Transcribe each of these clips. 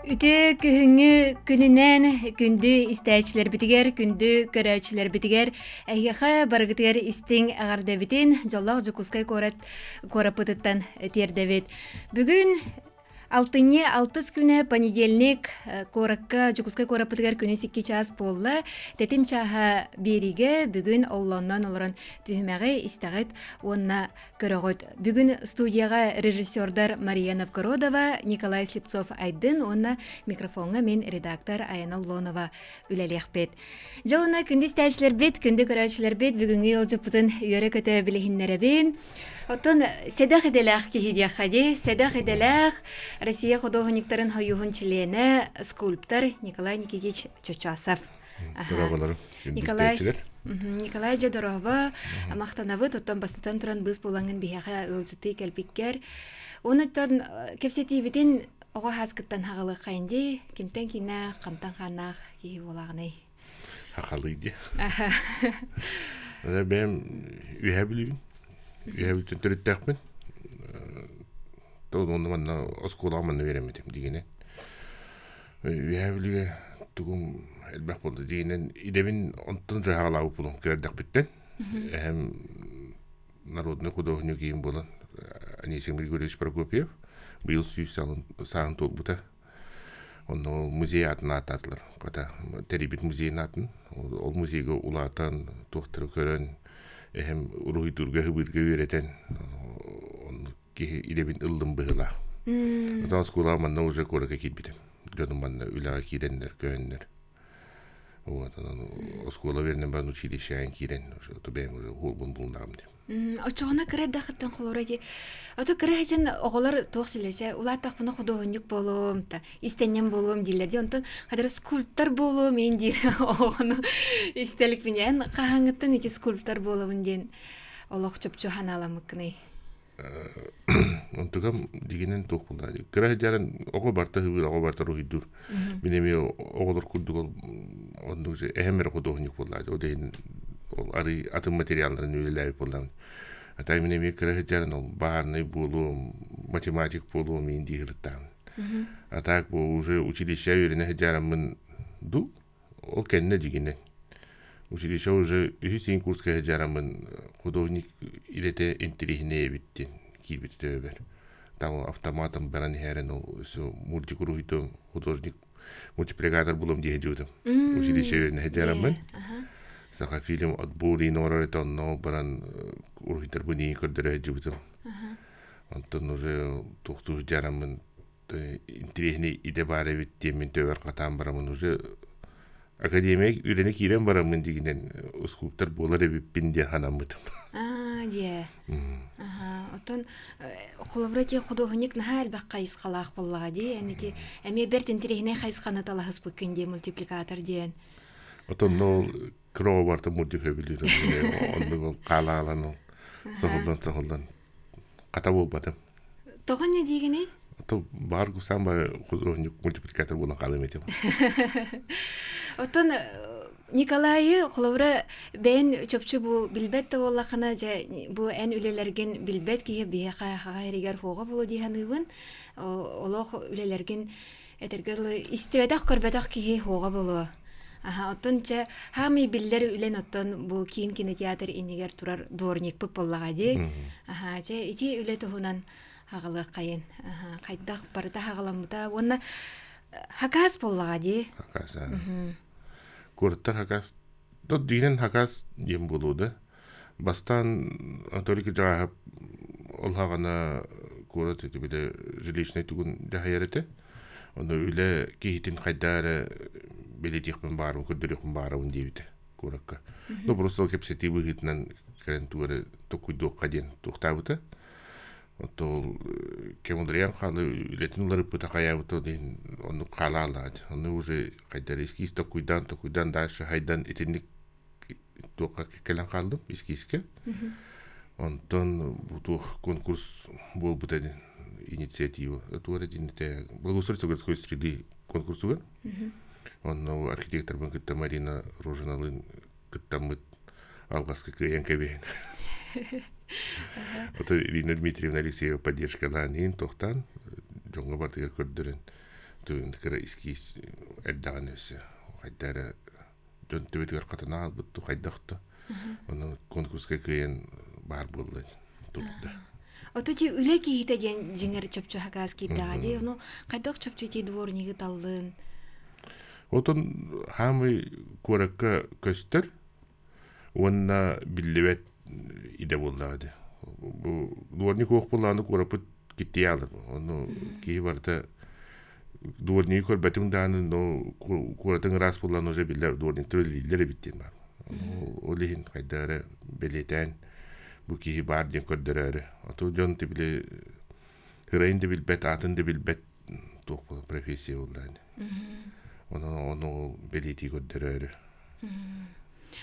Үтө күһүңү күнүнен күндү истәчләр битигер, күндү көрәчләр битигер, әйхә баргытыгер истең агардабитин, жоллак жукускай корапытыттан тердебит. Бүгүн алтынне алтыс күнэ понедельник коракка жукускай корапытыгер күнү 2 час болла. Тетим чаха бериге бүгүн оллоннан олорон түһмәгы истәгәт онна көрөгөт. Бүгүн студияга режиссердар Мария Новгородова, Николай Слепцов айдын, онна микрофонга мен редактор Аяна Лонова үлелехпет. Жауна күндү истәчләр бит, күндү көрәчләр бит, бүгүнгү ылжыпытын үйөрө көтө билехиннеребин. Отон седах эделах кихидия хади, седах эделах Россия художниктарын хойюхун члене скульптор Николай Никитич Чочасов. Николай Жадорова мақтанабы тоттан бастатан туран быз болаңын бияға ылжыты кәлпиккер. Оныттан кепсетивитин оға хаскыттан хағылы қайынды, кемтен кейіне қамтан қанақ кейі болағынай. Хақалыйды. Бәм үйә білігін. Үйә білігін түріттәқпін. Тоғын онды манна осколағыманны веремедім дегенен. Үйә білігі тұғым әлбәқ болды дегенен. Идемін онтын жағалауы бұлын керердәқ біттен. Әхем народный художник кейін болын. Анисен Григорьевич Прокопьев. Биыл сүйіс сағын толы бұта. Оны музей атын ататылыр. Теребет музейін атын. Ол музейге ұлатан, тоқтыры көрін. Әхем ұрығы түрге ғыбытға өретен. Оны идебін ұлдым бұғылақ. Отан скула манна уже көріға кетбетім. Жодым манна үліға кейдендер, көндер. Скула вернен барын училищайын кейден. Бәйім уже ғолбын бұлындағым деп. Очоғына кірер дақыттан қолырайды. Ото кірер хәчен оғылар тоқсилеше, улаттақ бұны художник болуым, истенен болуым дейлерде, онтан қадыр скульптор болуым, мен дейір оғыны истелік бінен, қағаңыттан еті скульптор болуым ден олық чөпчу ханаламыққыны. Онтығам дегенен тоқ болды. Кірер хәчен оғы барта хыбыр, оғы барта рухи дур. Менеме оғылар күрдік ол, ондығы әхемер художник болды. О дейін ол ары атын материалларын үйлеләйіп болдам. Атай мене мен кірі жарын ол бағарны болуым, математик болуым енді ғырттам. Атак бұл уже училище үйрені жарамын ду, ол кәніне дегенен. Училище уже үйсен курска жарамын художник илете интерехіне ебіттен, кейбітті өбір. Там автоматом баран хәрін ол мультикурухитом художник мультипликатор болуым дейін жүдім. Училище үйрені жарамын. Саха фильм отбули нораритон, но баран урхитер буни көрдөрө жибутум. Онтон уже тухту жарамын интересный иде бары биттемин төбөр катан барамын уже академик үйрене кирен барамын дегенен скульптор болар эбиппин де ханамытым. Дие. Отон холобрати художник нахал баккайс калак боллага ди, энити эме берт интересный хайсканы талахыс буккенде мультипликатор диен. Отон но Крова барта мультика билер. Ондығын қала алану. Соғылдан. Қата бол батым. Тоғын не дегені? Бар күсан ба художник мультипликатор болан қалым етем. Отон Николай қолауыра бәйін чөпчі бұл білбетті олақына бұл ән үлелерген білбет кейі бейіға ерегер хоға болу дейін ұйын. Олақ үлелерген әтергелі истебедақ көрбедақ кейі хоға болу. Оттонча хамы биллер үлен оттон бу кийин кинотеатр инегер турар дворник пып боллага ди. Ити үле тухунан хагылы кайын. Кайдак барда хагаламыта. Онна хакас боллага ди. Хакас. Курттар хакас. Тот динен хакас ем болуды. Бастан Анатолий Жахап олхагана курат эти биде жилищный тугун жахайрете. Оны үле кейтин кайдары билетихпен барым, көрдөрөхпен барым дейбіті көрекка. Но просто кепсети выгытнан кәрентуары токуйдуқ қаден туқтабыты. Отол кемудриян қалы үлетін ұлары бұта қаябыты дейін оны қала алады. Оны уже қайдар ескейс токуйдан дальше хайдан етіндік тоққа кекелен қалдым ескейске. Онтон бұтуқ конкурс бол бұта инициатива. Туары дейін благоустройство городской среды конкурсуға. Он архитектор бен кытта Марина Рожаналын кыттамыт алгаскы кыян кебен. Ото Ирина Дмитриевна Алексеева поддержка ланин тохтан жоңго бартыгер көрдөрөн. тун кера искис эддаган өсө кайдара жон төбөтөр катана бутту кайдакты оны конкурска кыйын бар булды турда Оточи үле кихите ден жиңер чөпчө хакас киддагади, ону кайдак чөпчө ти дворниги таллын. отон хамы коракка көстөр онна биллебет иде булдады бу дворник ок буланы корапыт китти алды оны ки барда дворник көрбөтүң даны но коратың рас буланы уже биллер дворник төлүлөр биттен бар олин кайдары белетен бу ки бар ден көддөрөр ото жон тибиле хырайынды билбет атынды билбет токпо профессия булды оны белети көддөрөр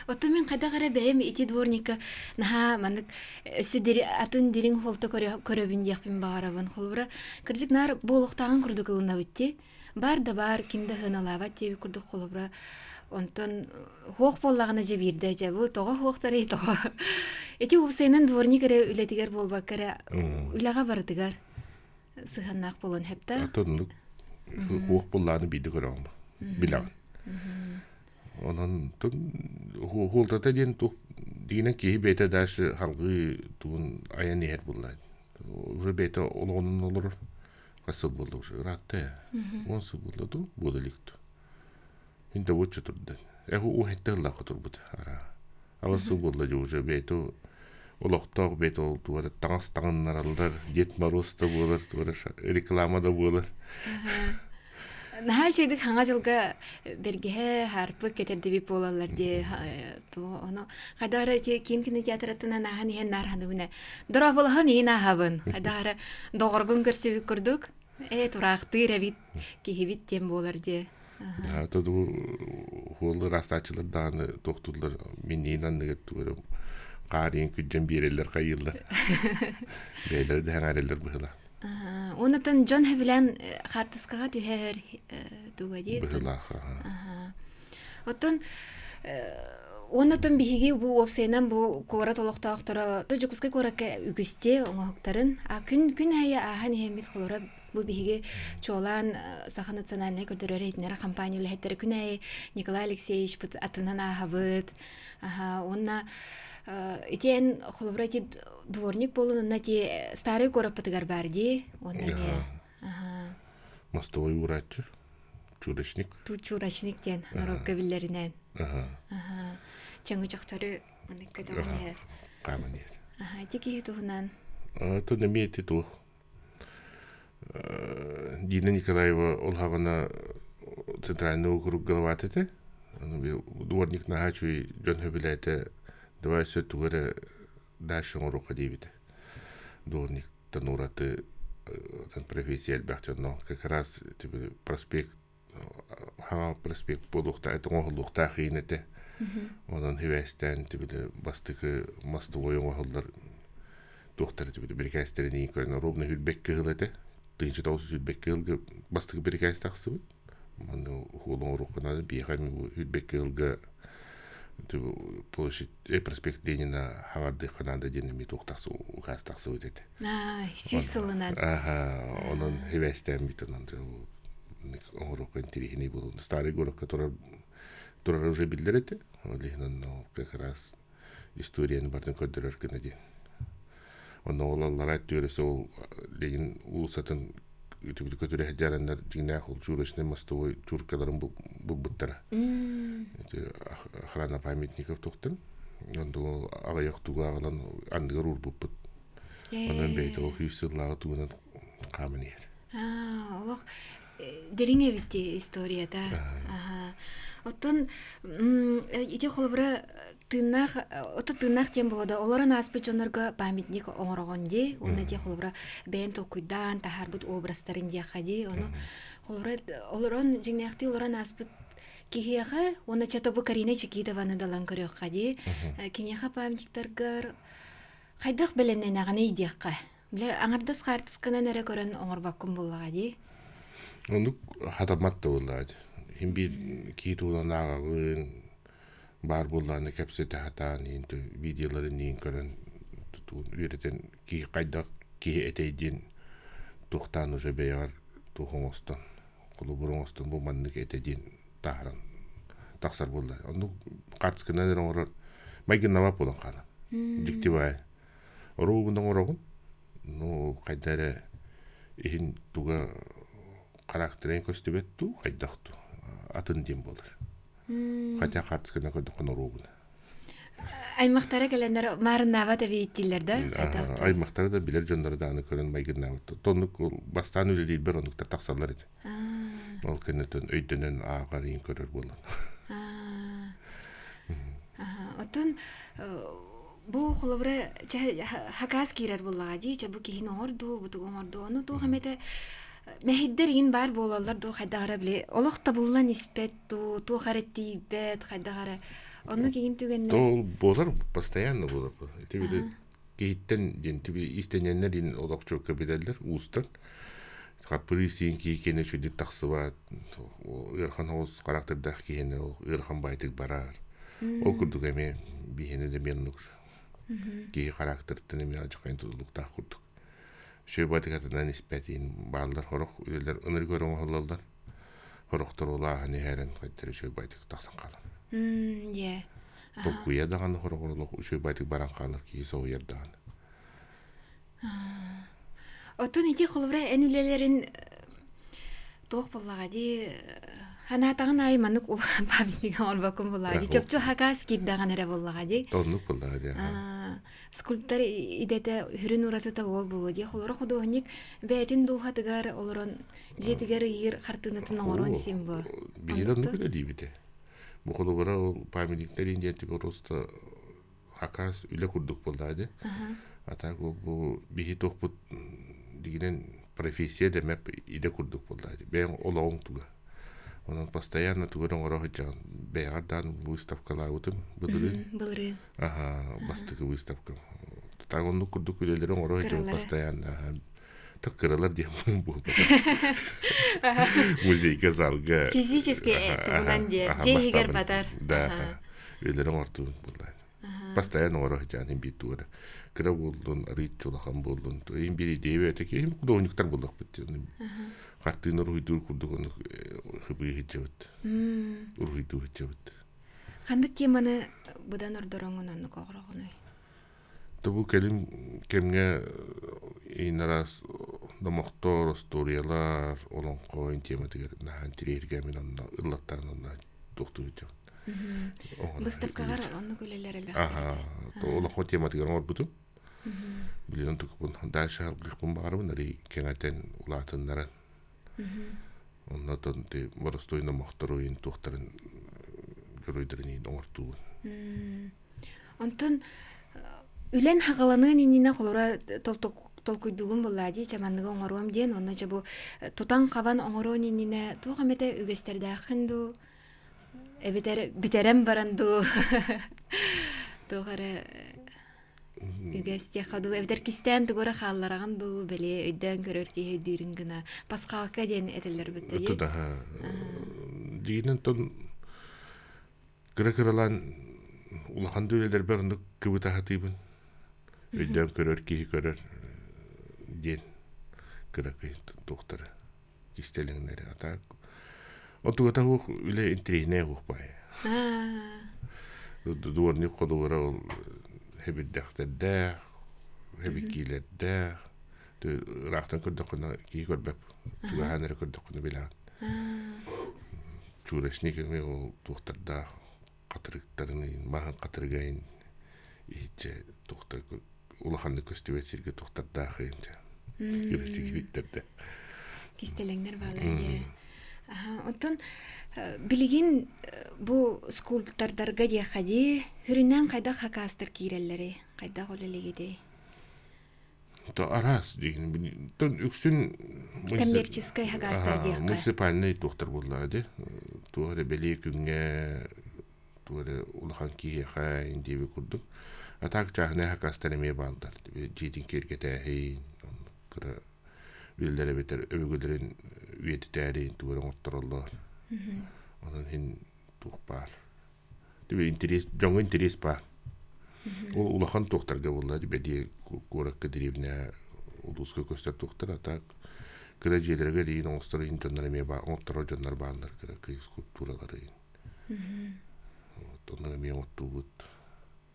Отто мен кайда кара бэм ити дворника наха мандык өсү атын дирин холто көрөбүн дияқпин багарабын холбура кыржык нар болуктаган курдук ылына битти бар да бар кимде хыналава теби курдук холбура онтон хоох боллагана же бирде же бу тога хоохтары тога эти упсайнан дворникере үлетигер болбаккара үлага бардыгар сыханнак болон хепта атындык хоох булланы биди көрөм билам онон тун холтата ден тух дигине ки бета даш халгы тун аян нехет буллай уже бета олонун олор касыл болду уже ратте онсу болду бодоликту инде вочу турда у хеттелла котурбут ара алсу болду уже бета олоктог бета туара таңс таңыннар алдар дет мороста болар туара рекламада болар Наха şeydik hanga жылга бергеhe harpı keterdibi polallar diye onu kadara ki kinkini teatratına nahan hen narhanıbına dravulhan ina havın kadara doğurgun görsübü kurduk turaqtı revit ki hevit tem bolar diye ha to du holu rastaçılardan doktorlar mininan ne turum qarin kücem bireller qayıllar beyler de hangareller bıhla Онотон Джон Хевилен хартыскага түһэр дугади. Оттон онотон биһиги бу опсайнан бу кора толоктоохтора тожукуска коракка үгүсте оңоктарын күн ая ахан хемит холора бу биһиги чолан Саха национальный көрдөрөр этнера компания лехеттер күн ая Николай Алексеевич бут атынан ахабыт. Онна итен холобрати дворник болун на те старый город подгар барди он не мостовой врач чурашник чурашник тен нарокка биллеринен чаңгы жактары мыныкка дагы каманер тики тугунан то не мети тух Дина Николаева олхагана центральный округ головатete дворник на хачу Джон Хевилете давай все тугара дальше урока дивит дворник танураты тан профессия албахтер но как раз типа проспект подухта это оглухта хинете онан хевестен типа бастыкы мостовой оглдар доктор типа беркастерни көрнө ровно хүлбекке хылете тынчы таусыз хүлбекке хылга бастыкы беркастаксы маны холон урокана бихами хүлбекке хылга площадь проспект Ленина хаварды ханада денеми токтаксы укастаксы өтөт. Сүйсылынан. Онун хевестен битынан оңорок интересный болду. Старый город, который уже билдерете, Ленин как раз историяны бардын көдөрөр гана ден. Онун олалар айттырысы ол Ленин улусатын үтүбү көтөрө жарандар жигне хол чурашны мостовой чуркаларын булбуттара. Охрана памятников токтун. Ондо агаяктуга алан андыр урбуппут. Онан бейт ол хүйсүллага тугунан камынер. Олох деринге битти историяда. Оттон ити холбура тыннах тем болода олорон аспыт жонорго памятник оңорогонди уна те холбура бен толкуйдан тахарбут образтарын дияқади ону холбура олорон жигнехти олорон аспыт кихияха уна чатобу Карина Чекидованы далан көрөккади кинеха памятниктаргар кайдак беленен аганы идиякка биле аңардас хартысканан эре көрөн оңорбаккун буллагади ону хатаматта буллагади Химби китулан агын бар булланы кепсете хатан инту видеоларын нин көрөн үйрөтен ки кайдак ки этейдин тухтан уже беяр тухоңостон Колу бурун остун бу маннык этедин тааран таксар болду. Ону картскынан орор майгын навап болон кала. Диктибай. Орубунун орогун. Ну кайдары ихин туга карактерин көстөбөттү, кайдакту. Атын дем болор. Хотя картскынан көдүкөн орубун. Аймактара келендер марыннава табииттилер да. Аймактары да билер жондары да аны көрөн майгын нават. Тонук бастан үле дейт бер онуктар таксалар эди. Ол кенетен өйдөнөн аагарын көрөр болон. Отон бу холобра хакас кирер буллага ди, бу кихин орду, бу тугорду. Ону тугамете мехиддерин бар болалар ду хайдагара биле. Олохта буллан испет ту харетти бет хайдагара. Ону кигин түгенне. То болар постоянно болор. Эти кейттен дентиби истененнер олокчу көбеделер устан. Каприсин кийкене чөдүк таксыба. Ирхан оз карактердах кийене Ирхан байтык барар. Ол курдук эме бихене де меннук. Кий характерден эме ажыкайын тузулуктак курдук. Шөй байтыгатынан испетин баалар хорок үлелер ыныр көрөң холлалдар. Хороктор олааханы херен кайттер шөй байтык таксан калар. Е. Токуя даган хорогорлук шөй байтык баран калар кий соу ярдаган. Отон ити холобра эн үлелерин тоқ боллага ди ханатаган айманык улган памятник орбакын боллага ди. Чөпчө хакас киддаган эре боллага ди. Тоннук боллага ди. Скульптор идете хүрүн уратыта бол болу ди. Холора художник бетин дуухатыгар олорон жетигер ир хартынатын орон симбо. Бирен нукула дибите. Бу холобра памятниктерин жетип просто хакас үле курдук боллага ди. Атак бу бихи тохпут дигинен профессия демеп иде курдук боллага ди. Бен олоң туга. Онан постоянно тугурун орохучан беардан выставкалар утум былырын. Былырын. Бастыгы выставка. Тагонду курдук үлелерин орохучан постоянно. Таккыралар дем бул. Музейга залга. Физически тугунан де жейгер батар. Да. Үлелерин орту буллар. Постоянно орохучан битура. Кыра болдун, ритчулахан болдун. Эң бири дебете ки художниктар болдук бит. Картыныр уйдур курдук оны хыбы хиджабыт. Уйду хиджабыт. Кандык теманы будан ордороңун аны когрогуну. Табу келим кемге инарас домоктор историялар олонко тема тегер нахан тирерге мен аны ыллаттарын докту хиджабыт. Выставкагар аны көлелер элбекте. Олонко тема тегер орбуту. Билен тукпун дальше алгыкпун барыбын ари кеңатен улатыннарын. Оннотон те боростойна мохторуин тухтарын көрөйдөрүн оңортуу. Онтон үлен хагаланын инина холора толкуйдугун буллади чамандыгы оңоруам ден онна жабу тутан кабан оңорон инина тугамете үгестердахынду эбитер битерем баранду тугары үгесте хаду эвдер кистен тугора халлараган ду беле өйдөн көрөр ки дүйрүн гына паскалка ден этелер битте. Туда дигинен тон грекерлан улахан дүлелер бернүк күбүтэ хатыбын. Өйдөн көрөр ки көрөр ден грекей доктор кистелиңнери атак. Отугата хук үле интригне хук бай. Дуорни кодура hebiddektedde, hebikkiledde, raahtan kuddokuna kiikorbep, tuga hanere kuddokuna bilaan. Chuurashnikami o tuhtarda qatriktarni maahan qatrigain ihitse tuhtar ulahanne köstüvet sirge tuhtarda xeynja. Kirasikivitterde. Кистелеңнер балар. Онтон билигин бу скульптордарга де хади хүрүнөн кайда хакастыр киреллери кайда голелегиди. То арас деген тон үксүн коммерческий хакастыр дияка. Муниципальный доктор буллады. Туары беле күнгө туары улахан кийха индеби курдук. Атак чахне хакастыр эме балдар. Жидин кергете хейин кыра үйлері бетер өбөгөлерин үйеттерин туган оттороллор. Онан хин тух бар. Дебе интерес, жаңы интерес бар. Ол улахан тохтарга болла, дебе де коракка деревня улуска көстер тохтар, атак Кыражилерге дейін оңыстары интоннар эме ба, оңттары жоннар баалар кыра скульптуралары. Вот оны эме оттугут.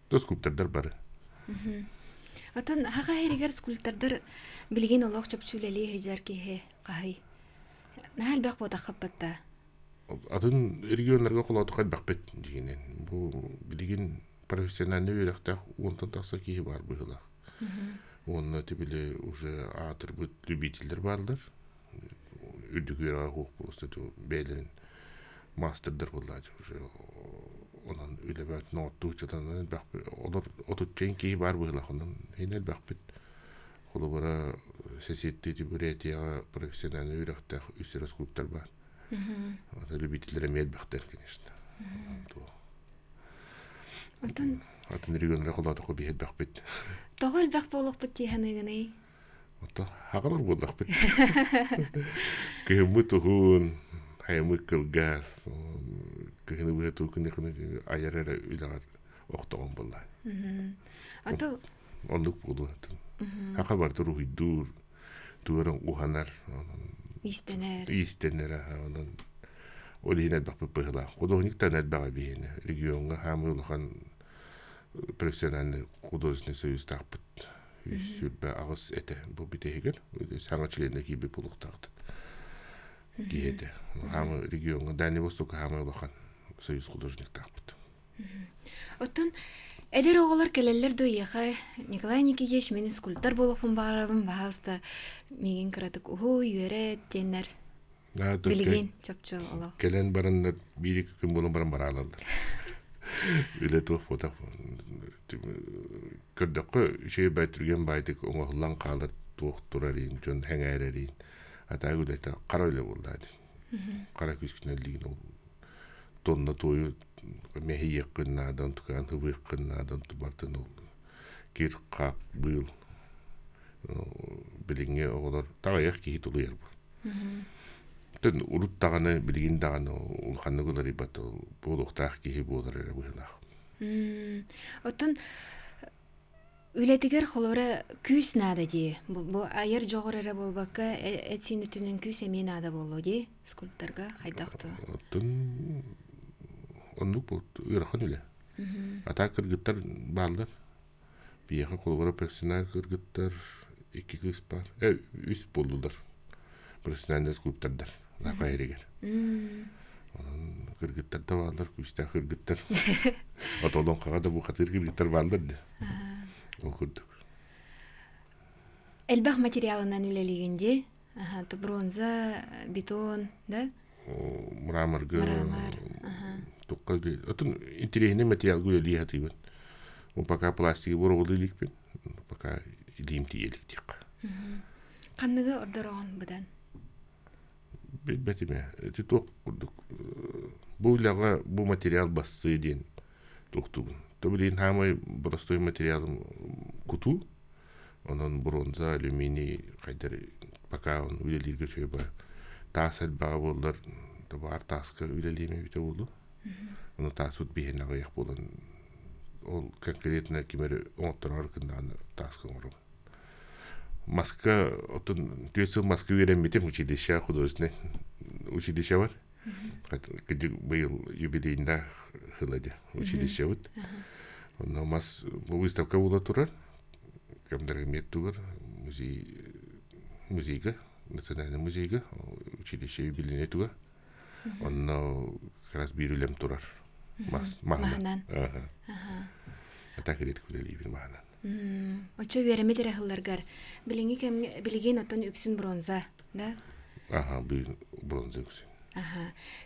До скульптурдар бары. Атын хаға херигер скульптурдар билген олоқ чөпчүлели хежар кеhe қахи. Нахал бақ бода қаппатта. Атын регионларга қолауды қайд бақпет дегенен. Бұл билген профессиональный өйрақтақ онтан тақса кейі бар бұғылақ. Онына тепеле уже атырбыт любительдер барлар. Үрдігерға қоқ болысты бәйлерін мастердер болады уже. Онан үлі бәт ноғытты ұчадан олар отутчайын кейі бар бұғылақ. Онан хейнел бақпет. Қолы бара сәсетті тепуретияға профессиональный өйрақтақ үстері скульптор бар. Это любители ремель бахтер, конечно. Атын регионлар қолдады қой бейет бақпет. Тоғыл бақ болық бұтті ханығыны? Хағалар болдақ бет. Күйімі тұғын, хайымы кылгас, күйіні бұға тұғын айарары үйлағар оқтағын болай. Ондық болу атын. Хақа барды рухи дур, дуырын ұғанар, Истенер, онан олинет бақ бұппығыла. Қудоғник тәнет бағы бейіне. Регионға хамы ұлған профессиональный художественный союз тақпыт. Сүрбә ағыз әті. Бұл бітегер. Саңа членді кейбі бұлық тақты. Кейді. Хамы регионға Дальний Восток хамы ұлған союз художник тақпыт. Оттын, әлер оғылар кәлелер дөйеға Николай Никитич мені скульптор болықпын бағарабын бағасты меген кіратық ұғы, үйері, тенер білген чөпчі олақ. Кәлен барындар бір-екі күн болын барын бара алалар. Үлі тұқ фотақ. Көрдіқі үшей бәйтірген байдық оңғылан қалыр тұқ тұрарин, жон әңәрерин. Ата үлі қара үлі болды. Қара күскінелігін ол тонна тойы мехи yakınlardan tukan, hıvı yakınlardan tubartın oldu. Gir kak bıyıl. Bilinge oğlar. Dağayak ki hit oluyor bu. Tün urut dağını, bilgin dağını, ulkanlı gılar ibat ol. Boğuluqtağ ki hit boğular ere bıyılaq. Otun, ületiger xolora küs nada diye. Bu ayar joğur ere bolbakka etsin ütünün küs emeği nada bolu diye skulptarga haydaqtı. Otun Onluk bu ırxın öyle. Ata kırgıtlar bağlar. Bir yaka kolubara profesyonel kırgıtlar. 2 kız var. Üç boldular. Profesyonel skulptörler. Laka eriger. Kırgıtlar da bağlar. Küçte kırgıtlar. Otolun kağa da bu katır kırgıtlar bağlar. Ol kurduk. Elbaq materialından üleliginde bronza, beton, da? Mramar. Отын интересный материал гулели хатыбын. Он пока пластики боролылык бен, пока лимтиелик тек. Қанныгы ордыраған бұдан? Бәтіме, тоқ құрдық. Бұйлаға бұл материал басы ден тоқтығын. Тобылейін хамай простой материалым куту, онын бронза, алюминий, қайдар, пока он үлелерге чөй ба. Тас әлбаға болдар, бар тасқа үлелеме біте болды. Оны тасыт бейін ағаяқ болын. Ол конкретно кемері оңыттар арқындан тасқын ұрым. Маска, отын түйесіл маска үйренметем училище художественный. Училище бар. Кәдік бұйыл юбилейінде хылады училище бұд. Оны мас выставка бола тұрар. Кәмдерге мет тұғыр. Музейға, национальный музейға. Училище юбилейне тұғыр. Оны қарас бүйрілем тұрар. Мағынан. Атақ еретік білелей бір мағынан. Очо веремет рахылларгар. Билеген отон үксін бронза, да? Бронза үксін.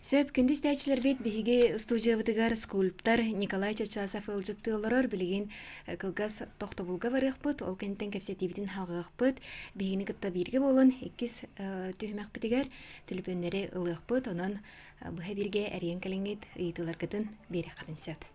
Сөп күнді стәчілер бет бігіге студиявыдығар скульптар Николай Чочасов ылжытты оларар білеген кылгас тоқты бұлға барық бұд, ол кәнттен кәпсетебетін халғық бұд, бігіні күтті бірге болын, еккіз түйімәк бітігер, түліпөнлері ылық бұд, онын бұға бірге әрген кәліңгет ұйытылар күтін бері қатын сөп.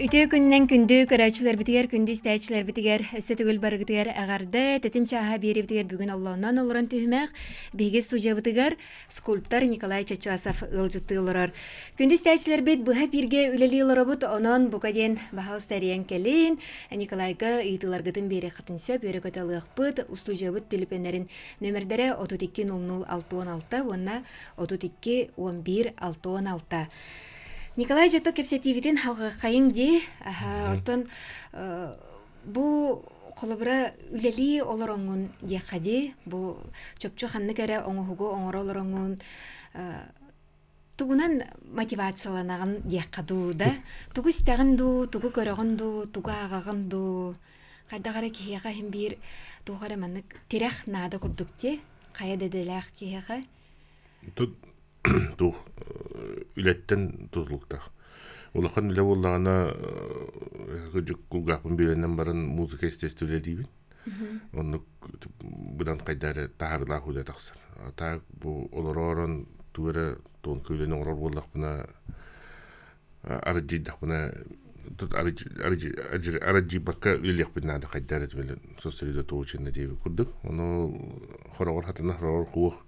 Үтө күннен күндү көрәчүләр битигер, күндү истәчләр битигер, сөтүгүл барыгытыгар агарды, тетим чаха бери битигер бүгүн Аллаһнан олоран түһмәк, биге студия битигер, скульптор Николай Чачасов ылжыттылар. Күндү истәчләр бит бу хәпирге үлелиләр бут, онон бугаден бахал стариян келин, Николайга ыйтылар гытын бери хатын сөп өрө көтөлүк бут, студия бит телефоннарын нөмерләре 3200 онна 32 Николай Жатток кепсетивитин халга кайың ди, оттон бу колобра үлели олороңун дияқади, бу чөпчө ханны кәрі оңугу оңор олороңун тугунан мотивацияланаган дияқаду да, тугу истегенду, тугу көрөгөнду, тугу агагынду, кайдагара кияга хим бир тугара маннык тирах нада курдукте, кая деделах кияга. Тух үлеттен тузлуктах. Улахан үле боллагана гыжык кулгапын биленен барын музыка естестүүле дейбин. Онну будан кайдары таарла худа таксыр. Ата бу олоророн тура тон көйлөнө орор боллакпына арыжидакпына тут арыжи бакка үлелекпина да кайдары белен социализа тоочунда дейби курдук. Ону хорогор хатына хорогор куух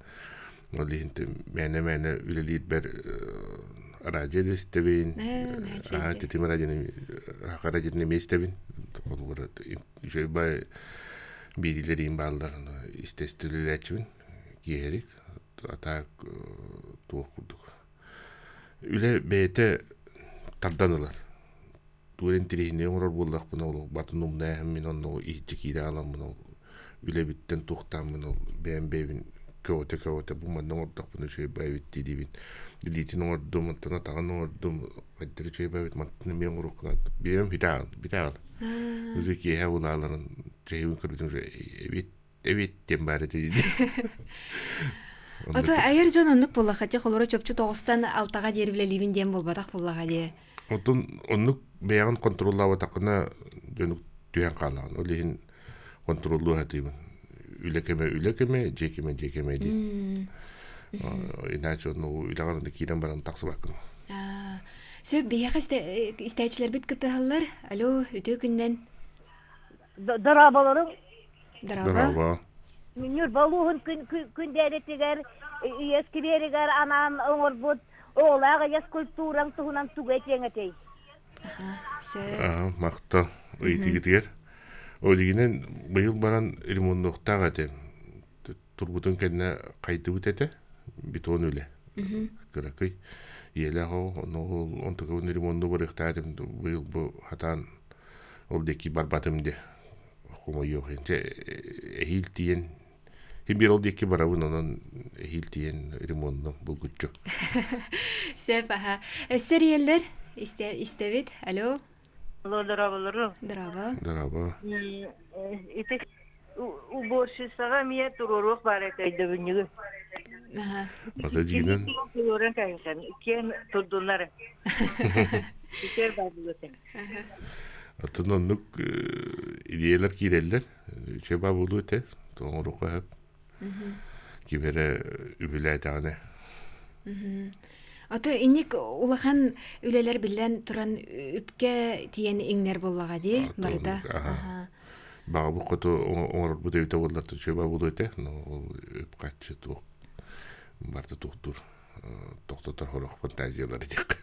Олихинте мәне үлелит бер радио стебин. Тетим радио харадине местебин. Олгора жөбай бирилерин балдар истестилелечүн герик атак туокурдук. Үле бете тарданылар. Туурен тирихине орор болдак буна ол батынумна мен онно ичикиде алам буна үле биттен туктам буна бембевин Көөте бумандан ордак буну чөй байвитти дибин. Дилитин ордум, тана таган ордум, кайдыр чөй байвит мантыны мен урукнат. Берем битаган. Үзе кие улаларын чөйүн көрбүтүн эвит тем бары дейди. Ата айыр жононлук боллаха те холора чөпчү тогустан алтага жервиле ливин дем болбадак боллага де. Отун оннук беяган контроллава такына жөнүк түйен калаган. Олихин контроллуу хатыбын. Үлекеме, жекеме дейм. Иначе onu үлеган кирен баран таксы бакын. Сөп бияга истәчләр бит кытыһаллар. Алло, үтө күннән. Дарабаларым. Дараба. Минер балугын күндәре тегәр, ескиберегәр анан оңор бут, олага яс культураң туһунан тугәт яңатей. Сөп. Макта ыйтыгытыр. O diginen быйыл баран ремонттагы те турбутун кенне кайтып үтете бетон үле. Кыракый еле го он төгөн ремонту бар ихтадым быйыл бу хатан ол деки барбатымды комо yok энче эхил тиен хибир ол деки барабын онон эхил тиен ремонту бул күччү. Сефаха. Серияллар истебит. Алло. Дарабаларым. Дараба. Итек уборщицага мия туророк бар экейди бүгүнү. Ата дигинен Турорен кайсан. Кен турдулар. Итер бабулотен. Атынан идеялар киреллер. Чеба болду те. Тоңорукка хеп. Кибере үбүләйтәне. Ата инник улахан үлелер билен туран үпкә тиен иңнер боллага ди барда. Бага бу кото оңор бу дейте боллар чеба болду те. Ол үпкәче тук. Барда туктур. Токтотор хорох фантазиялар дик.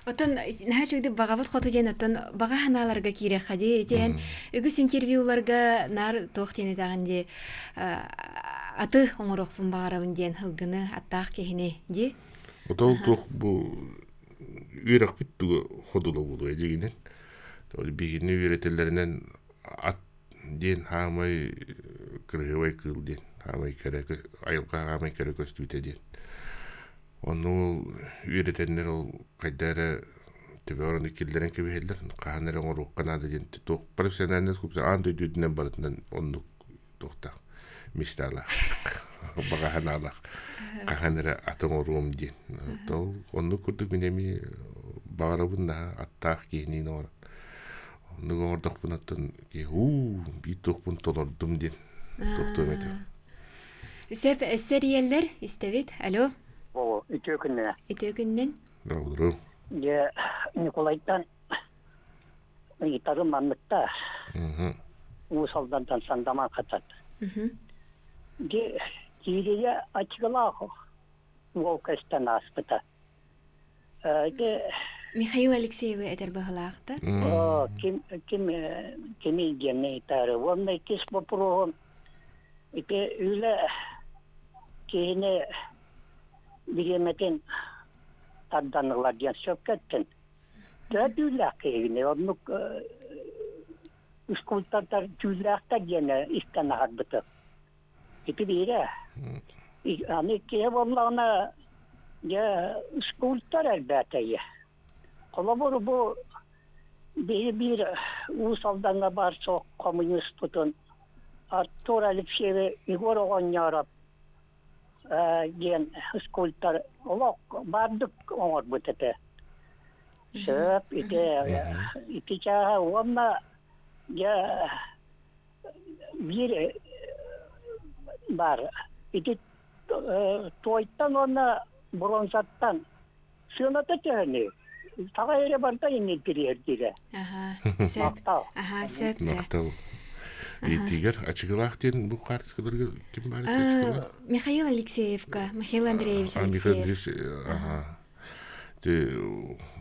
Отон нәһәчүгде багабыт кото ден отон бага ханаларга кире хади ден үгүс интервьюларга нар тохтене тагынди аты оңорохпун багарабын ден хылгыны аттак кехине ди. Отол тух бу үйрәк биттүгө ходулу болду дигинен. Тол бигине үйрәтелләреннән ат ден хамай кыргыбай кыл ден. Хамай керек айылга хамай керек көстүтә ден. Onu үйрәтәннәр ул кайдары төбөрөн килдерен кебелер. Каһаннар оңору канада ден. Тох профессионалны күпсә анды дүднән барытнан онлук тохта. Мистала. Бага ханала. Каһаннар атың орум ден. Тол онны күрдүк минеми багарабында аттак кийни нор. Onu ордок бунаттан ки бит тохпун толордум ден. Тохтомет. Сеф серияллар истебит. Алло. Итө күннән. Итө күннән. Добро. Я Николайдан Гитары манныкта. Мгм. Усалдан сандаман катат. Ге кирия ачгалахо. Волкастан аспыта. Ге Михаил Алексеевы этер бахалаахта. ким игенне тары. Онна кис попрон. Ите үле кейне биреметен тадданылар ден сөккеттен. Тәдүлә кейне оннук скульптардар жүләхтә гене истән арбыты. Ите бире. Аны кие боллана я скульптор әлбәттә. Колобор бу bir usaldanга бар sok komünist putun Artur Alipşevi Igor Oğanyarab gen skulptar olak bardık oğar bu tepe. Söp ite çaha ona ya bir var ite toytan ona bronzattan sönata çahne Tağayra barda inne giriyor dire. Aha, söp. Aha, söp. Мактау. Тигер ачыгылахтен бу картскаларга ким бар ачыгылах? Михаил Алексеевка, Михаил Андреевич Михаил Алексеев. ага. Те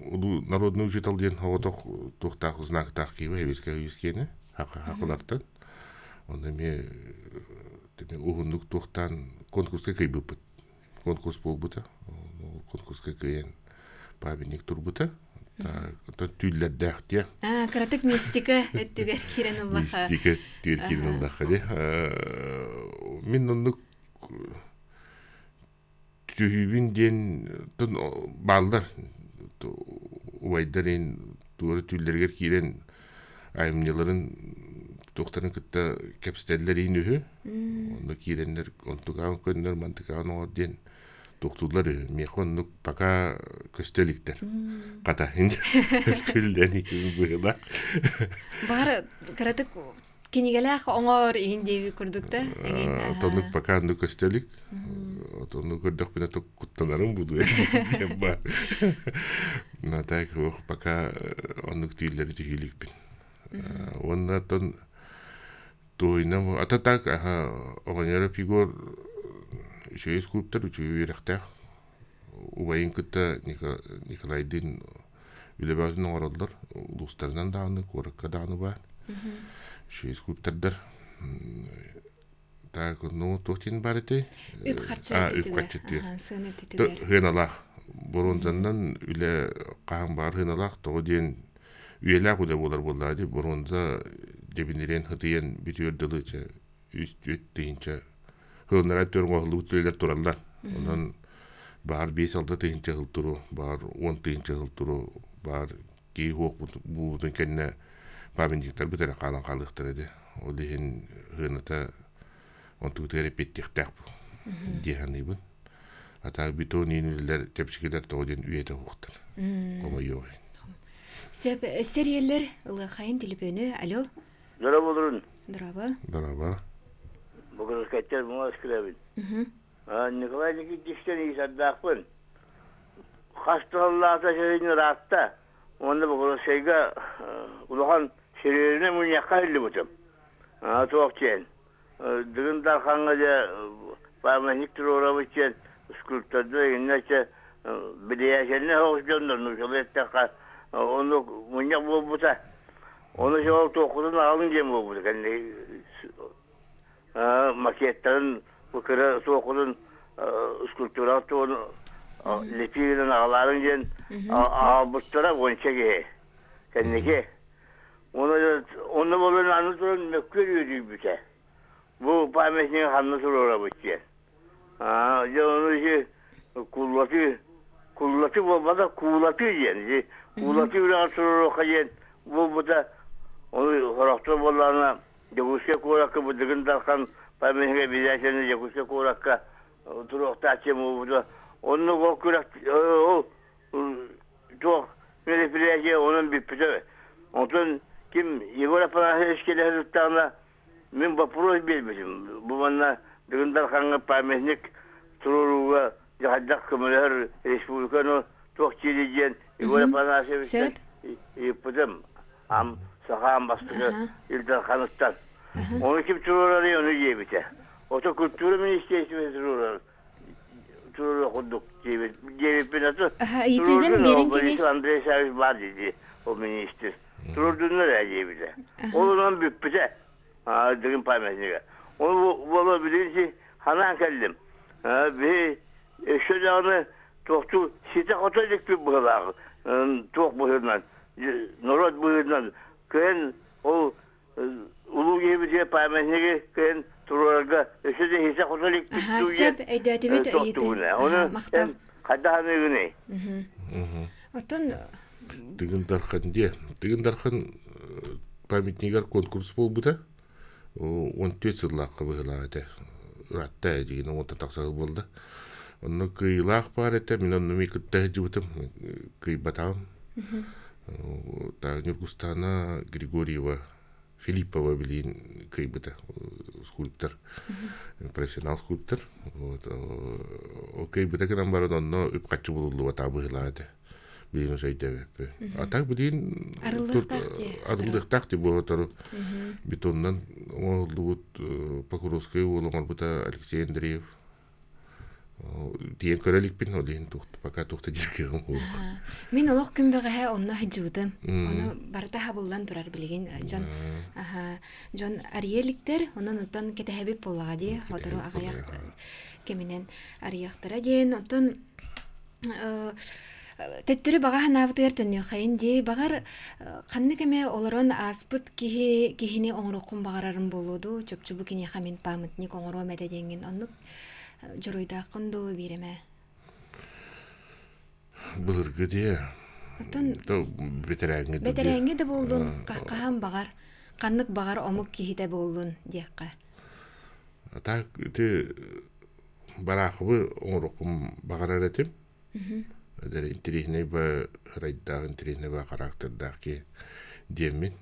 улу народный учитель ден хоготок тохтак знак так кибе вискене хакылартан. Онда ме теме угундук тохтан конкурска кайбыпыт. Конкурс болбута. Конкурска кайен памятник турбута. Та түлләр дәхтә. Каратык мистика түгәр кирен уллаха. Мистика түгәр кирен уллаха ди. Мин онны түйүбин ден тон балдар. Уайдарын тугар түлләргә кирен аймнеларын доктарын кытта кепстәлләр инүһү. Онда киреннәр онтуган көннәр мантыган орден. Доктурлар мехоннук пока көстеликтер. Ката инде күлдәни буйла. Бар каратык кинигелах оңор инде күрдүктә. Тонук пока ну көстелик. Тонук көрдөк бина ток кутталарын буду. Бар. На так пока онук тилleri тигилик бин. Онда тон тойнам ататак оңора фигур еще скульптор, еще верхтах. Убайын кытта Николайдин үлебәзін оңаралдар. Улустарынан дағыны, коракка дағыны бар. Еще скульптордар. Так, ну, тохтин бар еті? Үп қатчы түтігер. Хыналақ. Боронзандан үле қағын бар хыналақ. Тоғы ден үйелақ үле болар болады. Боронза дебінерен хытыен бітеөрділі үст-өт дейінче Хылнара төрүн оғылы үтілелер тұралар. Онан бар 5-6 тыйынча хыл тұру, бар 10 тыйынча хыл тұру, бар кей хоқ бұдың кәнне памятниктар бұтара қалан қалықтар еді. Ол дейін хыната онтығытығары петтектәк бұл. Деханы бұл. Ата бітон енілер тепшікелер тоғыден үйеті хоқтар. Кома йоғай. Сөп, сәрелер ұлы қайын телепөні. Алло? Дара болырын. Дараба. Bugün ıskatlar buna ıskılabın. Nikolay Nikitiş'ten iyi saddakpın. Hastalığa taşıyını rahatta. Onda bugün şeyga uluhan şeriyerine münyakka hilli butum. Tuğakçen. Dığın darkanğa da pamahniktir uğramışken skulptörde yine bileyeşenine hoşcanlar. Nuşalı ettikka onu münyak bu buta. Onu şey ol toğudun alın cem bu buta. Maketlerin bu kere soğukudun skulptürat onu lepiyinin ağların gen ağabutlara konçaki kendiki onu bolun anıtırın mekkur yürüyüp büte bu paymeşinin hanıtır uğramışken onu şey kullatı babada kullatı yani kullatı uğramıştır uğramışken bu da onu horaktır bollarına Yakuska kurakka bu dığın dalkan paymeşine bizaşını yakuska kurakka turukta açımı bu da onu o kurak çok melefilece onun bir pütü onun kim Yegora falan eşkele hırtağına min vapuru bilmişim bu bana dığın dalkanı paymeşnik tururuğa yahaddak kımılar Respublikanı çok çiğneyeceğin Yegora falan eşkele yapıdım Am sahan bastığı ilden kanıttan. Onu kim turları onu yebite. Oto kültürü ministeriyesi turları kurduk yebit binatı. Итеген берен кеңес. Andrei Servis var dedi o minister. Tururdunlar ya yebite. Onun büppüte. Dığın paymasını. Onu bilirsin hanan kellim. Ve şöyle onu tohtu site otodik bir bırak. Toh bıhırdan. Norot bıhırdan. Köyün o ulu gibi diye paymasını köyün tururlarga şöyle hisse otodik bir Aha, sep edatibet Onu мактал. kadar hanı Оттон Тыгын дархан памятнигер конкурс болбута. 14 сыллакка быһылаата. Ратта деген онта таксагыл болду. Онно кыйлак бар эте, мен онно мекытта жыбытым, кыйбатам. Та Нюргустана Григорьева Филиппова билин кыйбыта, скульптор, профессионал скульптор. Вот. О кыйбыта кынан барын онно үпкачы болулу ата быһылаата. Билин сөйдөбөппү. А так билин арылдыктак деп болотор. Бетоннан оңолдубут Покровская улоңор бута Алексей Андреев. Тиен көрөлүкпин олин пока тухта жиргем. Мен олох күнбөгөһө онно хыжыбытым. Оны барта хабылдан турар билген жон. Жон Ариеликтер онон оттон кетеһебип боллага ди. Отору агаяк кеминен Арияктара ден оттон төттүрү бага ханабытыр төнү хайын ди багар канны кеме олорон аспыт кихини оңрокун багарарын болуду чөпчүбү кини хамин памятник оңро медедеңин оннук журуйда кондо биреме Былыргы дие. Оттон бетереңге де болдун каккахан багар каннык багар омук кихите болдун диякка. Так ты барахыбы оңрокун багарар этим. Дэр интересный ба райдаа интересный ба характердааки демин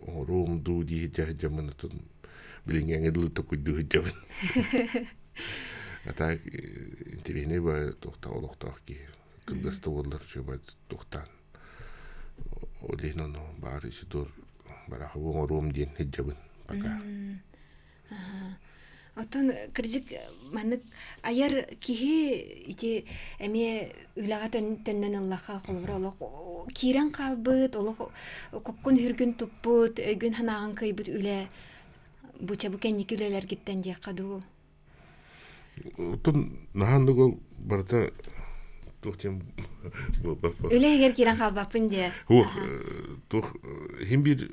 рум дуди жаманатун билингенге дулта куйду жаман. Атак интересный ба тохта олохтаки кылгасты болдар чөбат тохтан. Олено бары сидор барахыбы рум ден жабын пока. Оттон кыржык маннык аяр кихи ити эме үлага төннөн Аллахка колбура олох кирен калбыт олох коккун хүргүн туппут өгүн ханаган кыйбыт үле буча букенник үлелер гиттен дияқаду. Оттон нахандыгол барта тохтем болбаппа. Үле эгер кирен калбаппын дия. Тох химбир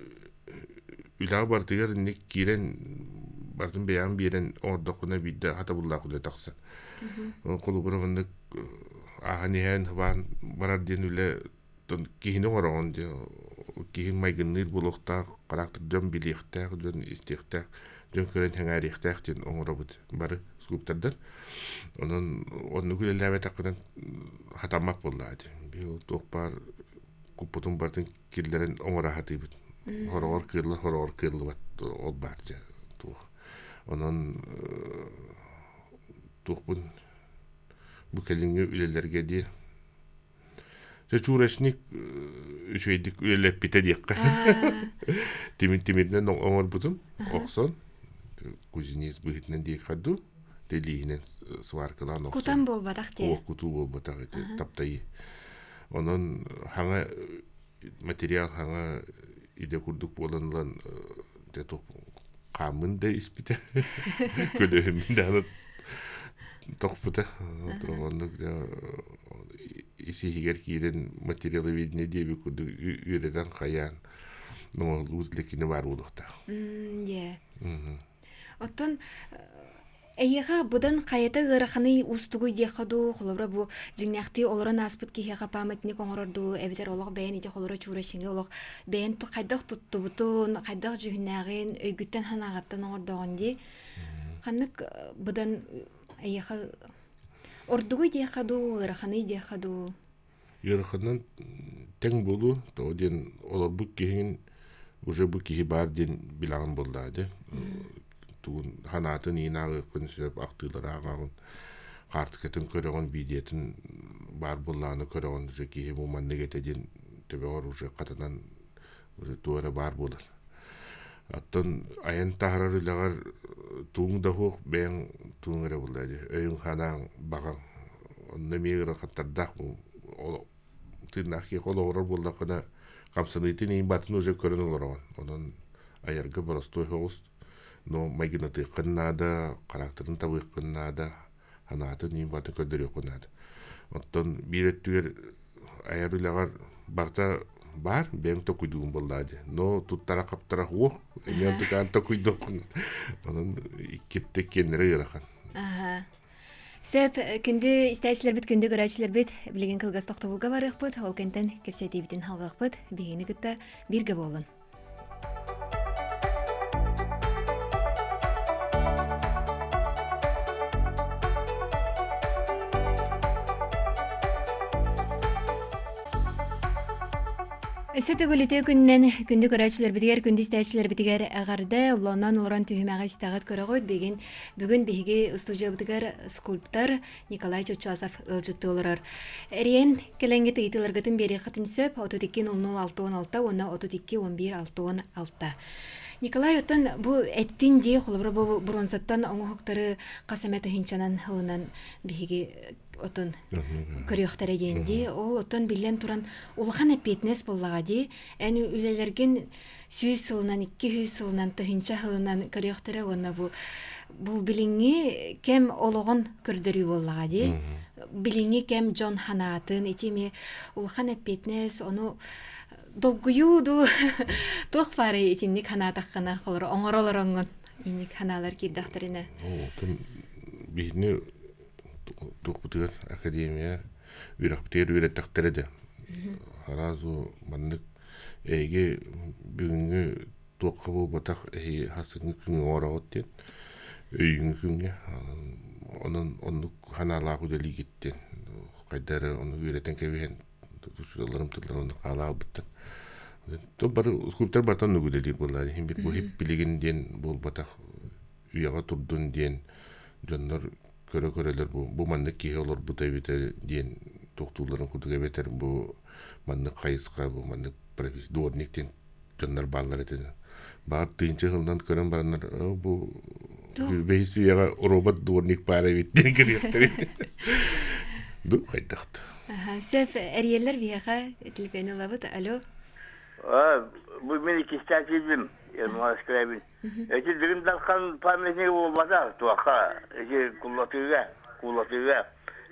үлага бартыгар ник кирен бартын биян бирен ордокуна бидде хата булла куде такса. Колу бурагындык аханиһен хван барар ден үле тон кихине орон де кихин майгынныр булукта карактер жон билихтә жон истихтә жон көрен хәңәрихтә ден оңробут бары скульптордар. Онны күлеләбе таккан хатамак булла ди. Бил топар купутун бартын киллерен оңора хатыбыт. Хорор кырлы ол барча. Онон тухпун букелинге үлелерге ди. Чурашник үчөйдик үлелеп бите дикка. Тимирден оңор бутун, оксон. Кузинес быгытнан дик хаду, телихинен сваркалан оксон. Кутан болбадак ди. О, куту болбадак таптай. Онон хаңа материал хаңа иде курдук боланлан те топ камын да испите. Көлөмүн да токпута. Онда исигер кирен материалы видне деби куду үйрөдөн каян. Но лузлекине бар улукта. Е. Оттон эйга будан кайта гыраханы устугуй дияқаду холобра бу жиңнакти олорон аспыт кихега памятник оңорорду эбитер олог бэйэн ити холора чуурашинге олог бэйэн кайдак туттубутун кайдак жүйнагын өйгүттен ханагаттан оңордогон ди канык будан эйга ордугуй дияқаду гыраханы дияқаду Йырханан тең болу тооден олор бу кихин уже бу кихи бар ден билаган болду. Туун ханатын инагы күнсөп актылар агагын карт кетен көрөгөн бидетин бар булланы көрөгөн жеки буман негетеден төбөгөр уже катынан уже туара бар болар. Аттан аян тахарар илагар туң да хук бен туңра булады. Өйүн ханаң багаң онна мегер каттардак бу тинахи колорор булдакына камсыныйтын ин батын уже көрөн олорон. Онон аярга простой хост, но магинаты кыннада, характерин табы кыннада, ханатын ин батын көдөрө кыннада. Оттон бирэттүгер аярылагар барта бар, бен токуйдугун боллады. Но туттара каптара хук, мен тукан токуйдукун. Онон иккетте кеннере ырахан. Сөп күнді истәйчілер бит, күнді көрәчілер бит, білеген кылгас тоқты болға барық бұд, ол кәнтен кепсәйті бітін халғақ бұд, бігені күтті бірге болын. Сөті көліте күннен күнді көрәчілер бітігер, күнді істәйчілер бітігер әғарды ұлланан ұлыран түйімәға істәғат көрі қойд беген бүгін бігеге ұстужы бітігер скульптор Николай Чочасов ұлжытты олырар. Әрен кәләңгі тыйтылырғытын бері қытын сөп 32-00-616, оны 32-11-616. Николай оттан бұ әттін де қолыбыры бұ бұрынсаттан оңы хоқтары қасаметі хинчанан ғылынан бігеге отон көріқтері денде, ол отон білен туран улхан әпетінес боллаға де, ән үлелерген 100 сылынан, 200 сылынан, тұхынша сылынан көріқтері оны бұл біліңе кәм олығын көрдірі боллаға де, біліңе кәм жон ханатын, етеме улхан әпетінес, оны долгуюду тоқ бары етімнік ханатаққана қолыр, оңыролыр оңын, енік ханалар кердіқтіріне. Бейіне туқпутығыр академия үйрақпытығыр үйреттіқтіреді. Харазу маннық әйге бүгінгі туққа бұл батақ әйге хасыңы күнгі орағыт ден, өйіңі күнге. Онық ханалақ үдәлі кеттен. Қайдары оны үйреттен кәбейен тұшыларым тұлар оны қала албыттан. Бары скульптор бартан үгілелі болады. Бұл хеп білеген ден бұл батақ үйаға тұрдың ден жонлар көрөлөр бу маннык кие олор бутай бетер диен токтууларын кудуга бетер бу маннык кайыска бу маннык профессия дворниктен жоннор баллар этен бар тыйынчы кылдан көрөн барандар бу бейсуяга робот дворник бара бит деген керектер ду кайдакты Сөп әриелер бияға телефоны лабыт, алло. Бу мен кистатилдим. Ермаскрабин. Эти дырындархан памятник болбаса, туаха, эти куллатыга.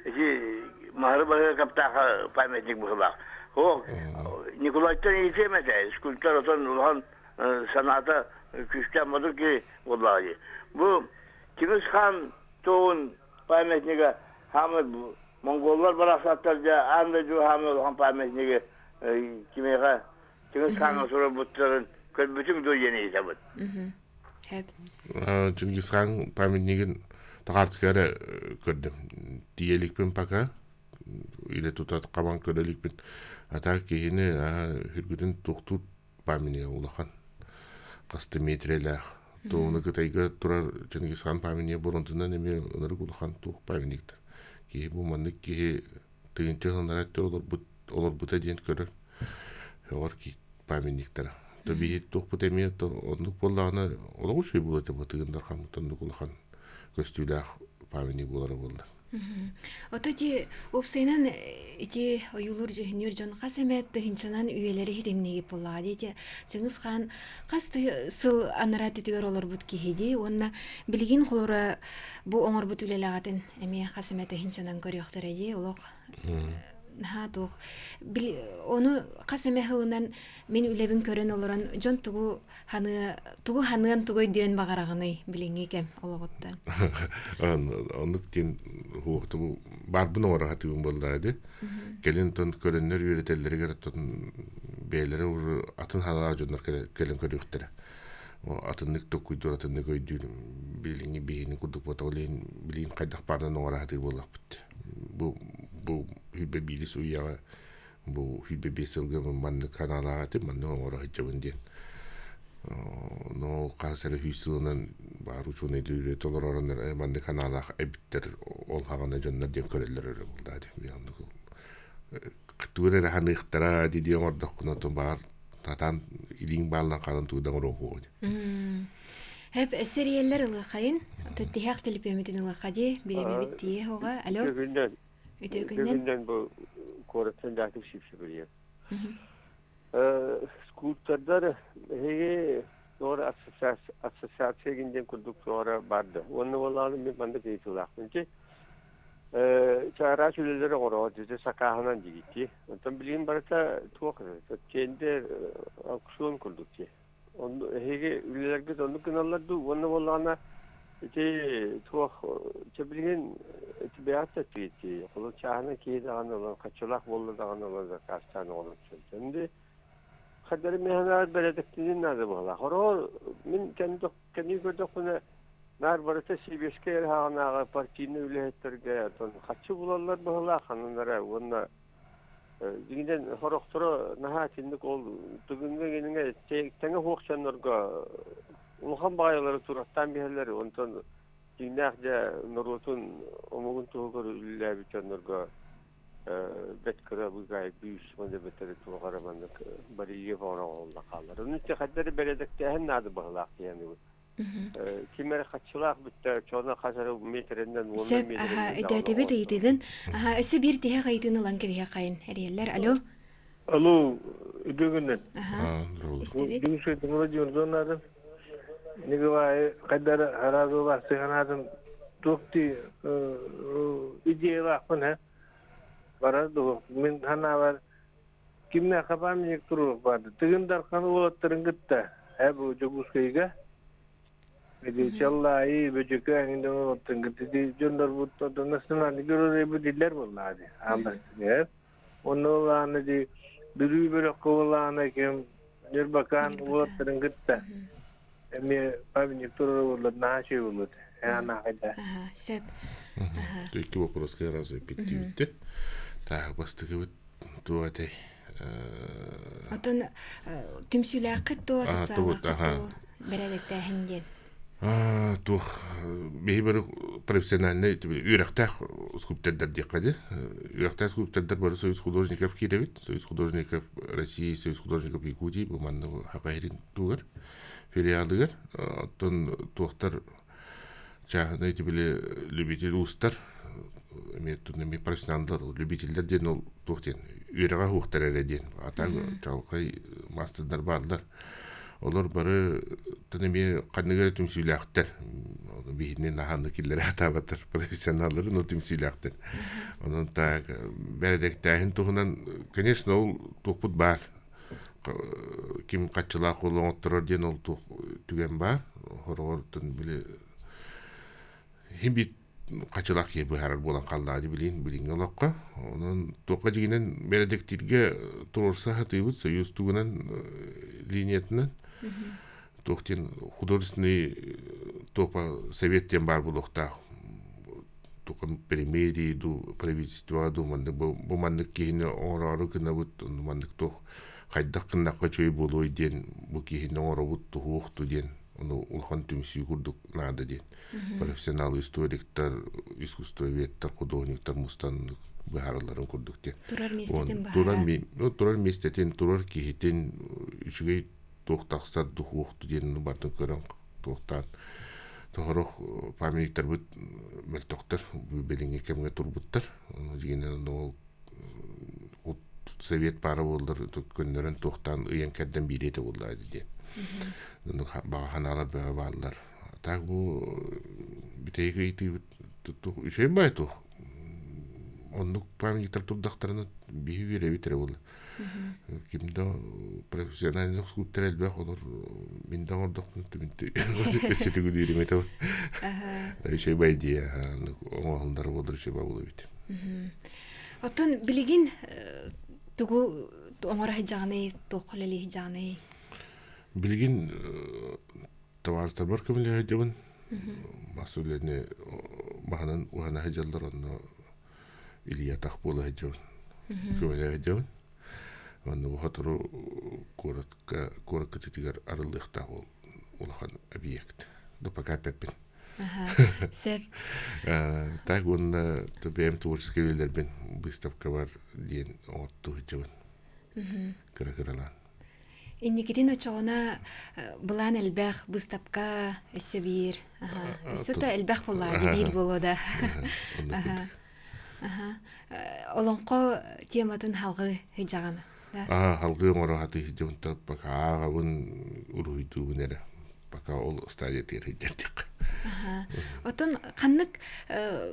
Эти махрыбага каптаха памятник булак. О, Николайдан исемете, скульптор отон улхан саната күчтен модур ки боллагы. Бу Чингис хан тоун памятниги хамы монголлар барасаттарда анда жу хамы улхан памятниги кимега Чингис ханга сура буттарын bütün bu yeni izabet. Hep. Чингис хан памятнигин тагартыкары көрдüm. Диеликпен пока или тут от кабан көреликпен ата кийини хүргүдүн туктут памятниги улахан. Касты метрелер. Тоуны кытайга турар Чингис хан памятниги бурунтунан эме ыныры улахан тук памятниктер. Ки бу мандык ки тыгынчы хандарат олор бута ден көрөр. Хор ки памятниктер. То бит тук путеме то ондук боллагына олош булат бутыгындар хамтындык улахан көстүлах памятник болары болду. Ототи опсайнан ити оюлур жөнүр жон касемет тыгынчанан үйелери хидемнеги боллагы дете Чингис хан касты сыл анарат түгөр олор бут киһиди онна билген холора бу оңор бут үлелагатын эми касемет тыгынчанан көрөктөрөди олок Хатух. Onu kaseme hılından men ülebin körен олоран жон тугу ханын тугой ден багарагыны билинге кем ологоттан. Онук тен хуукты бу барбын орагатыгын болдайды. Келин тон көрөннөр үйрөтелерге тон бейлери уже атын ханага жоннор келин көрөктөр. O atınlık tokuydu atınlık öydü bilini beyni kurduk botoğlayın bilin kaydak bardan oragatı bolak bitti. Bu hübe bilis uyağa bu hübe besilge manlı kanalagatı manlı oragatı diyen. No kasere hüsüğünden var uçun edü üret olur oranlar manlı kanalag ebitler ol hağına canlar diyen köreller öyle buldu hadi bir anlık туурер ханықтара диди ордокуна то бар татан илин балдан калын тудан роху. Хеп серияллар ылыхайын төттиһәк телепемитин ылыхади биремебит тие хога. Алло. Өтөгүндөн бу коротун датып шипшибилер. Скульптордар хеге doğru asosiyasiya ginden kurduk sonra vardı. Onun olanı bir bende deyitulaktın ki çağrı şöyleleri oraya dedi sakahından gitti. Ondan bileyim barata tuğakır. Kendi aksiyon kurduk ki. Onu hege ülelerde onu kınarlardı. Onun olanı tuğak çebilgin beyaz ettiği. Kulu çağına ki dağını olan kaçolak bolu dağını olan karşıtağını olan şimdi kadar mehnar beledekliğinin nerede bu hala? Horo min kendi gördüğüne nar barata CBS'ke hana partinin üyelerine ton kaçı bulanlar bu hala hanımlara ona dinden horoktora nahatinlik ol tugünge gelinge tenge hoqçanlarga ulhan bayları turattan biherler ondan dinlerce nurutun omugun tuğur ülle biçanlarga betkara bu gayet büyük şumada beteri tuğaramanlık bariye falan oldu kalır. Onun için kaderi beledekte hem nadı bağlak yani. Kimere kaçılak bitti çoğuna kasarı metrenden 10 metrenden. Aha ödetebe deydiğin. Aha öse bir dihe gaydığını lan kebihe kayın heriyeller. Alo. Alo. Ödegünden. Aha. İstebek. Dün teknoloji onlardan. Ne var kadar harazo var sehanatın dokti ideya var ha. Barado min hana var kimne kapamayacak durup vardı. Tıgındar kanı olatların gitti. He bu Joguskayga. Dedi çallahi böcekü anginden olatların gitti. Dedi jondar butta nasyonal görüre bu diller vallahi. Amber. Onu olan dedi biri böyle kovalan kim Nirbakan olatların gitti. Emi kapamayacak durup olat naşe olat. Ana hayda. Aha sep. Тільки вопрос раз підтівти. Так, бастыгы туатай. Отон түмсүләккет то социалаккет бередекте хинген. Тух бейбер профессиональный үйрәктә скульптордар диккәде. Үйрәктә скульптордар бар Союз художников Киевит, Союз художников России, Союз художников Якутии, бу манны хакайрин тугар филиалыгар. Отон тухтар чахны тибили любитель устар методны профессионалдар любительдер ден ол тухтен үйрәгә хухтар әреден ата чалкай мастердар барлар олар бары төнеме кадныгы түмсүләктер бихинен наханны киллер атабатыр профессионаллар но түмсүләктер онан так бердектәһин тугынан конечно ол тупут бар ким качыла колон оттырар ден ол түген бар хорортун биле химбит качылак ебі харар болан қалдады білін олаққа. Онын тоққа жегінен бередектірге тұрырса хатыбыт союз тугынан линиятынан. Тоқтен художественный топа советтен бар бұлықта. Тоқын премьери, правительства, бұл мандық кейіні оңырары күні бұд, мандық тоқ қайдақ қындаққа чөй болуы ден, бұл кейіні оңыры бұд тұғуқты ден. Оны улхан түмсүй күрдік нады ден. Профессионал историктар, искусствоведтар, художниктар мустан бахарларын күрдік ден. Турар местетен бахара? Турар местетен, турар кейтен үшігей тоқтақсар дұқуқты ден бардың көрін тоқтан. Тоғырық памяттар бұд мәлтоқтар, беліңе кемге тұрбыттар. Жегенен ол совет пары болдыр, көнлерін тоқтан ұян кәрден биреті болдайды ден. Бағаналар бөғі балылар. Так bu biteyge iti şey baytu. Onluk pamyatlar turdaktарына бии бере битере болду. Кимде профессионалдык скульптор элбек олар минде ордоктун түбүнтү эсетиги үйрөмөт. Şey байди, оңолдар болду şey болду бит. Отон билигин тугу оңора хижаны, токулели хижаны. Билигин товарстар бар көмөлө жабын. Масуулени баганан уана хажалдар онно Илья Тахпола жабын. Көмөлө жабын. Онно хатыру коротка тигер арылыкта ол улахан объект. До пока пеппин. Сеп. Так он ТБМ творческий велербен выставка бар диен отту хичевен. Кыралан. Инникидин очоғына бұлан әлбәқ бұстапқа өсі бейір. Өсі та әлбәқ болады, бейір болуда. Олонқо тематын халғы хиджағаны. Халғы оңыры хаты хиджевен тап бака ағавын ұруйдуын әрі. Бака ол стадия тер хиджердік. Отын қаннық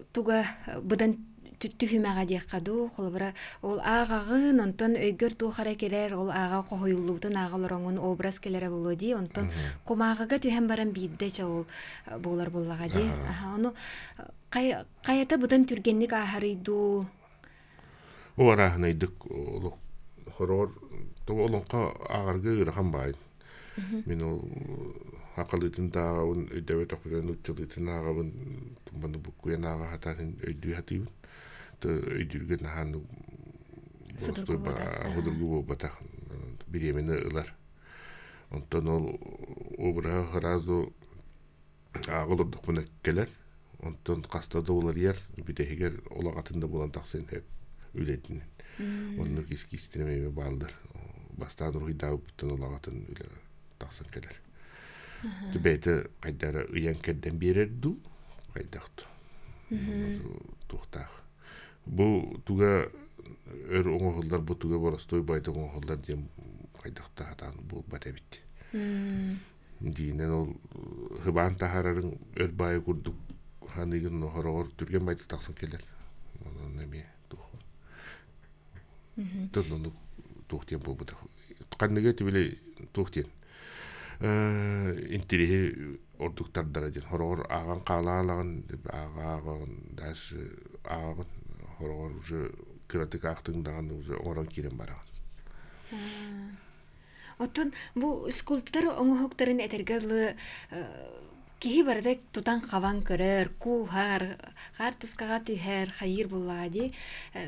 туға бұдан түхімәға дек қаду, қолыбыра ол ағағын, онтын өйгір туғара келер, ол аға қойылуытын ағалырыңын образ келері болу дей, онтын комағыға түхем баран бейді че ол болар болаға дей. Оны қайата бұдан түргенлік ағарыйду? О арағын айдық, хорор, олонқа ағарға үріған байын. Мен ол ақылытын тағауын өйдәуі тоқпыран ұтчылытын ағауын тұмбанды бұққуян аға хатарын өйдуі хатыйын. Өйдүрген хану худургу бата биремени ылар. Онтон ол обра харазу агылырдык мына келер. Онтон кастада олар ер битегер олагатында болан таксын хеп үлетин. Онну кискистиреме балдар. Бастан рухида буттан олагатын үле таксын келер. Түбейте кайдара ыян кедден берерду кайдакты. Тухтах. Бу туга өр оңолдар бу туга боростой байда оңолдар дем кайдакта хатан бу батабит. Динен ол хыбан тахарарын өр бай курдук ханыгын хорогор түрген байда таксын келер. Онун эме тух. Тонну тухтен бу буда. Кандыга тибеле тухтен. Интереhe ордуктардар ден хорогор аган калалаган агаган даш аган хорогор уже кратык актыңдаган уже орон кирен бараган. Отон бу скульптор оңохоктарын этергелы кихи бардак тутан каван көрөр, кухар, хартыскага түһәр, хайыр буллади,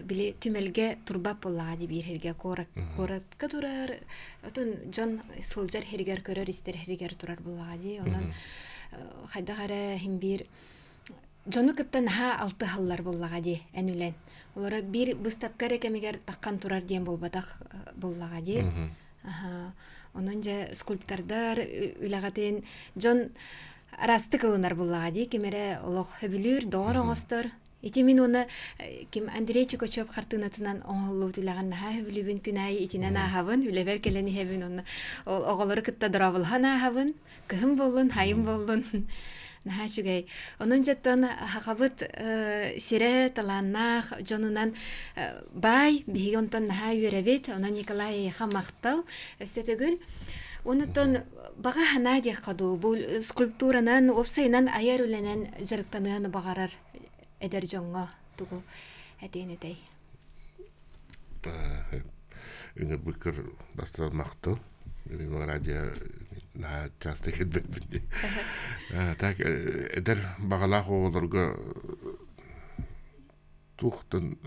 биле түмелге турбап буллади бир херге коратка турар. Отон Джон Солжер хергер көрөр, истер хергер турар буллади. Онан хайдагара химбир Джону кыттан ха алты халлар буллагади әнүлән. Олара бир быстапка рекемигер таккан турар диен болбатак буллагади. Онон же скульптордар үләгатен Джон расты кылынар буллагади, кемере олох хөбүлүр, доғар оңостор. Ити мин оны ким Андрей Чикочоп хартынатынан оңолу түләгән ха хөбүлүбүн күнәй итинен аһабын, үләбер келени хәбин оны. Ол оголоры кытта дравылхан аһабын, кыһым болун, хайым болун. Наха чугай. Онун жаттан хакабыт сире таланнах жонунан бай бигонтон наха юребит, онан Николай хамактау өстөтөгүл. Онутон бага хана дек каду бул скульптуранан опсайнан аяр үленен жарыктанын багарар эдер жонго тугу этенетей. Үңөр быкыр бастырал мактау. Мен радио на часто кетбеппин. Так эдер багалак оолорго тухтан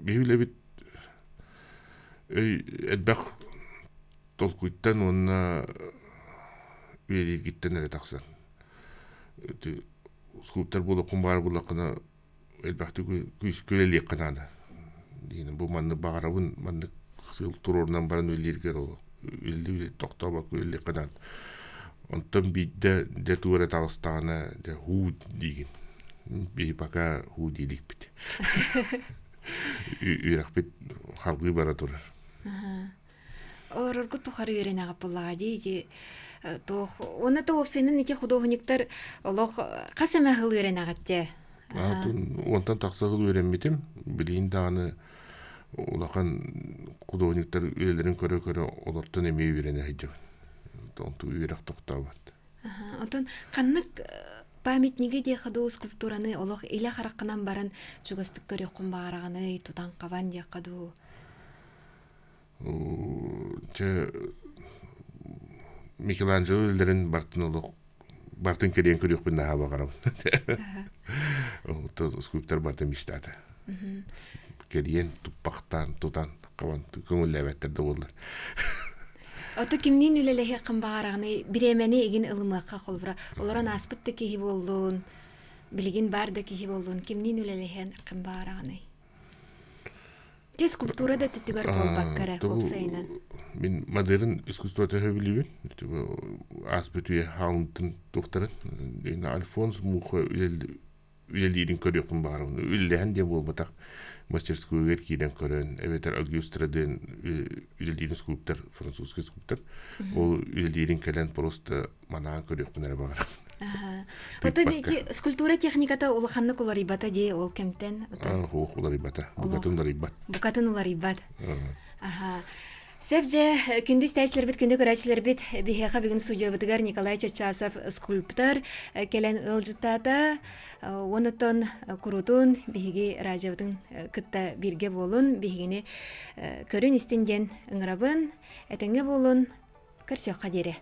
бивилебит эдбек толкуйттан онна үйелгиттен эле таксан. Скульптор боло кумбар булакына элбекти күскөлелек канада. Дигин бу манны багарабын манны сыл турорунан баран үйлергер ол. Үлли токтоба күлли кадан. Онтон бидде де тура тагыстана де ху диген. Би пока ху дилик бит. Үрәк бит халгы бара турар. Ороргу тухары үрәнә гапыллага ди. Тох оны то опсенен ите художниктар олох касама хыл үрәнә гатте. Онтон таксагыл үрәнмитим. Билин даны улахан художниктар үйлерин көрө олортон эме үйренэ хиджеп. Тонту үйрек токтабат. Отон каннык памятниги де хаду скульптураны олох эле хараккынан баран жугастык көрө кумбаараганы тутан каван де хаду. Че Микеланджело үйлерин бартын олох бартын керен көрөк бин наха багарам. То скульптор бартын миштата. Керен туппактан тутан каван көңүллөбөттөрдө болду. Ото кимнин үлелеге кымбаараганы биремени эгин ылымакка колбура. Олорон аспытты кеги болдун. билигин бар да киһи болдун кимнин үлелеһен кым баараганы. Те скульптура да түттүгөр болбаккара опсайынан. Min modern искусството höbilibin. Asbetüye hauntin doktorun. Alfons Mucho üleliğin körüyokun bağırın. Ülelehen diye bolmatak. Мастерскую веркиден көрөн. Эветер Агюстраден üleliğin skulptör, Fransузский skulptör. Ол üleliğin кэлен просто манаан көрүөкпүн ара багар. Вот скульптура техниката улаханны куларибата де ол кемтен. Хоох уларибата. Букатын уларибат. Букатын уларибат. Ага. Сөбже күндү истәчләр бит, күндү көрәчләр бит, бихәха бигин судья битгәр Николай Чачасов скульптор келен ылжытата, онотон курутун биһиги радиотун кытта бирге болун, биһигини көрүн истенден ыңрабын, этеңге болун, көрсөккә дере.